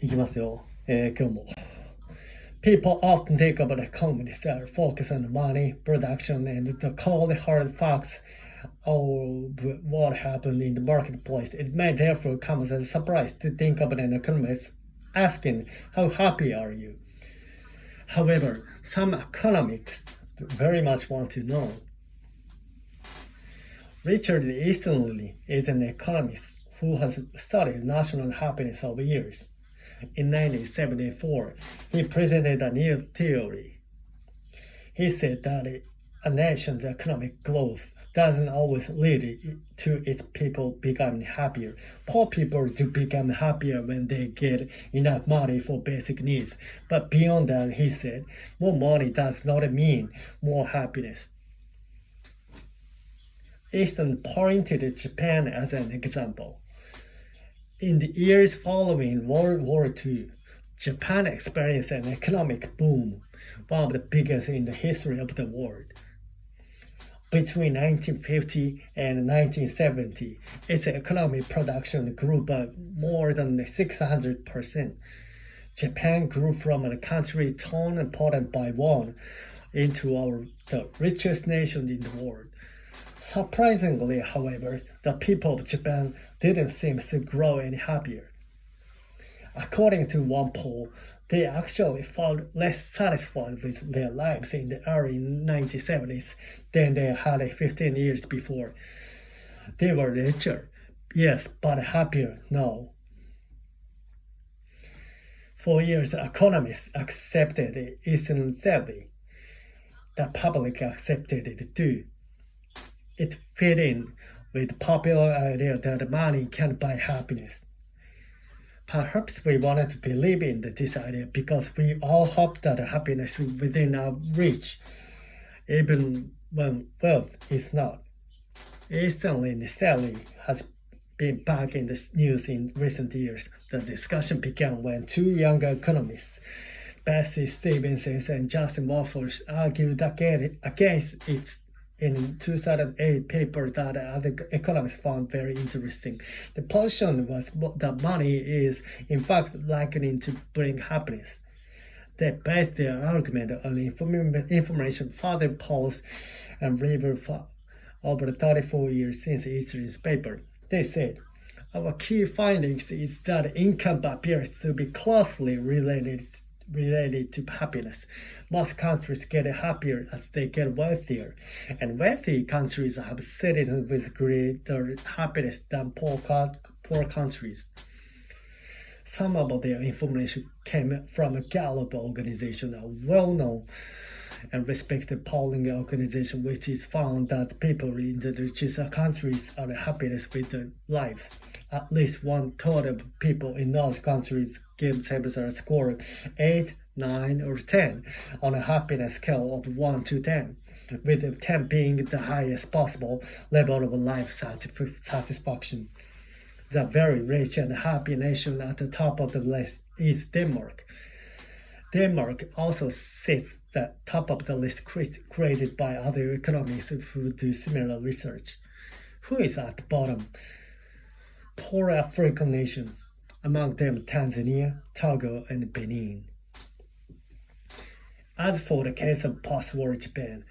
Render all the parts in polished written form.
いきますよ。今日も。People often think about economists that focus on money, production, and the cold hard facts of what happened in the marketplace. It may therefore come as a surprise to think about an economist asking, "How happy are you?" However, some economists very much want to know. Richard Easterly is an economist who has studied national happiness over years. In 1974, he presented a new theory. He said that a nation's economic growth doesn't always lead to its people becoming happier. Poor people do become happier when they get enough money for basic needs. But beyond that, he said, more money does not mean more happiness. Easton pointed to Japan as an example. In the years following World War II, Japan experienced an economic boom, one of the biggest in the history of the world. Between 1950 and 1970, its economic production grew by more than 600%. Japan grew from a country torn apart by war into the richest nation in the world. Surprisingly, however, the people of Japan didn't seem to grow any happier. According to one poll, they actually felt less satisfied with their lives in the early 1970s than they had 15 years before. They were richer, yes, but happier, no. For years, economists accepted it instantly. The public accepted it too. It fit in with the popular idea that money can buy happiness. Perhaps we wanted to believe in this idea because we all hope that happiness is within our reach, even when wealth is not. Instantly, Sally has been back in the news in recent years. The discussion began when two younger economists, Bessie Stevenson and Justin Wolfers, argued against it in 2008 paper that other economists found very interesting. The position was that money is in fact likely to bring happiness. They based their argument on information father polls and river over 34 years since Easter's paper. They said, our key findings is that income appears to be closely related to happiness. Most countries get happier as they get wealthier, and wealthy countries have citizens with greater happiness than poor countries. Some of their information came from a Gallup organization, a well-known and respected polling organization, which is found that people in the richest countries are happiest with their lives. At least 1/3 of people in those countries give themselves a score of 8, 9, or 10 on a happiness scale of 1 to 10, with 10 being the highest possible level of life satisfaction. The very rich and happy nation at the top of the list is Denmark. Denmark also sits at the top of the list created by other economists who do similar research. Who is at the bottom? Poor African nations, among them Tanzania, Togo, and Benin. As for the case of post-war Japan,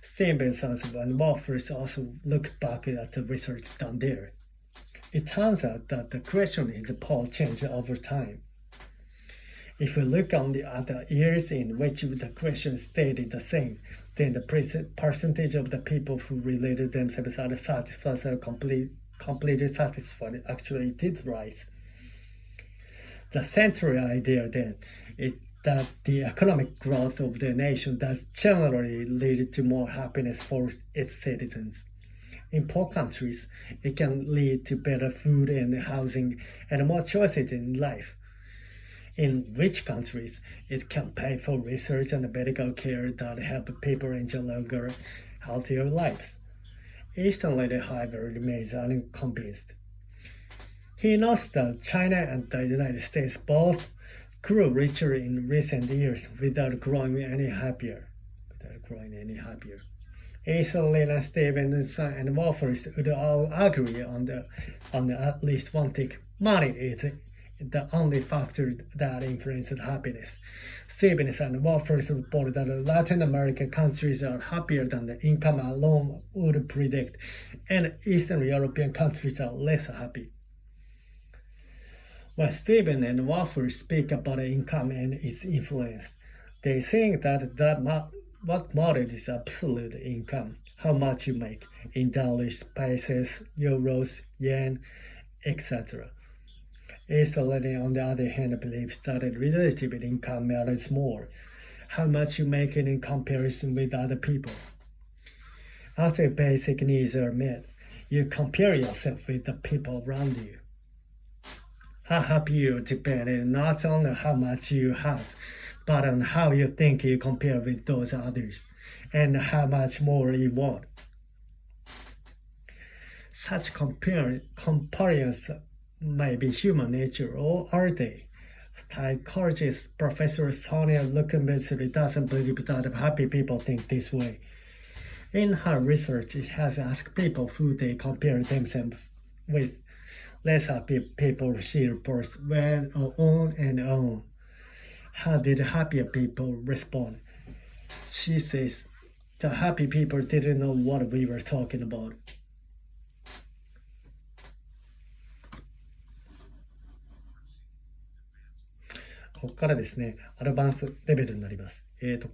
Stevenson and Wolfers also looked back at the research done there. It turns out that the question in the poll changed over time. If we look at the years in which the question stayed the same, then the percentage of the people who related themselves as satisfied or completely satisfied actually did rise. The central idea then is that the economic growth of the nation does generally lead to more happiness for its citizens. In poor countries, it can lead to better food and housing and more choices in life. In rich countries, it can pay for research and medical care that help people enjoy longer, healthier lives. Easterly, however, remains unconvinced. He notes that China and the United States both grew richer in recent years without growing any happier. Easterly, Stevenson, and Wolfers would all agree on at least one thing: money is the only factor that influences happiness. Stevens and Wolfers report that Latin American countries are happier than the income alone would predict, and Eastern European countries are less happy. When Steven and Wolfers speak about income and its influence, they think that what matters is absolute income, how much you make in dollars, pesos, euros, yen, etc. Easterling, on the other hand, believes that relative income matters more, how much you make in comparison with other people. After basic needs are met, you compare yourself with the people around you. How happy you depends not on how much you have, but on how you think you compare with those others, and how much more you want. Such comparisons may be human nature, or are they? Psychologist Professor Sonia Lukamitsu doesn't believe that happy people think this way. In her research, she has asked people who they compare themselves with. Less happy people, she reports, went on and on. How did happier people respond? She says, the happy people didn't know what we were talking about. ここからですね、アドバンスレベルになります。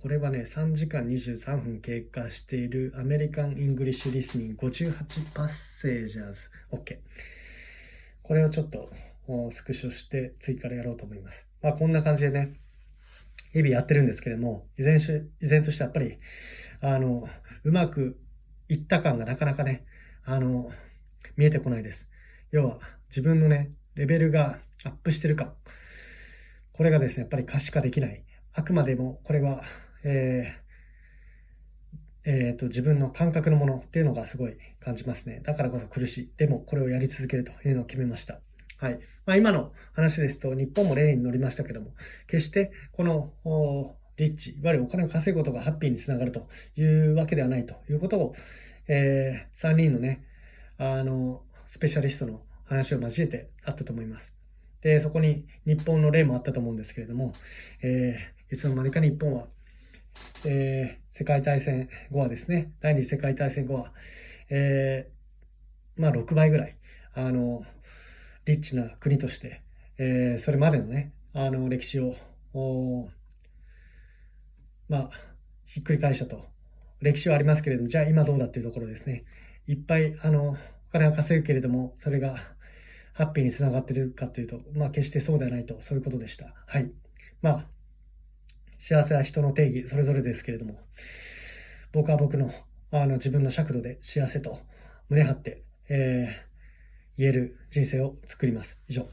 これはね、3時間23分経過しているアメリカン・イングリッシュ・リスニング58パッセージャーズ。OK。これをちょっとスクショして追加でやろうと思います。まあこんな感じでね、日々やってるんですけれども、依然としてやっぱり、うまくいった感がなかなかね、見えてこないです。要は、自分のね、レベルがアップしてるか。これがですね、やっぱり可視化できない。あくまでも、これは、自分の感覚のものっていうのがすごい感じますね。だからこそ苦しい。でも、これをやり続けるというのを決めました。はい。まあ、今の話ですと、日本も例に乗りましたけども、決してこのリッチ、いわゆるお金を稼ぐことがハッピーにつながるというわけではないということを、3人のね、スペシャリストの話を交えてあったと思います。で、そこに日本の例もあったと思うんですけれども、いつの間にか日本は、世界大戦後はですね、第二次世界大戦後は、まあ6倍ぐらい、リッチな国として、それまでのね、歴史を、まあ、ひっくり返したと。歴史はありますけれども、じゃあ今どうだっていうところですね。いっぱい、お金を稼ぐけれども、それがハッピーにつながっているかというと、まあ決してそうではないと、そういうことでした。はい。まあ、幸せは人の定義、それぞれですけれども、僕は僕の、自分の尺度で幸せと胸張って、言える人生を作ります。以上。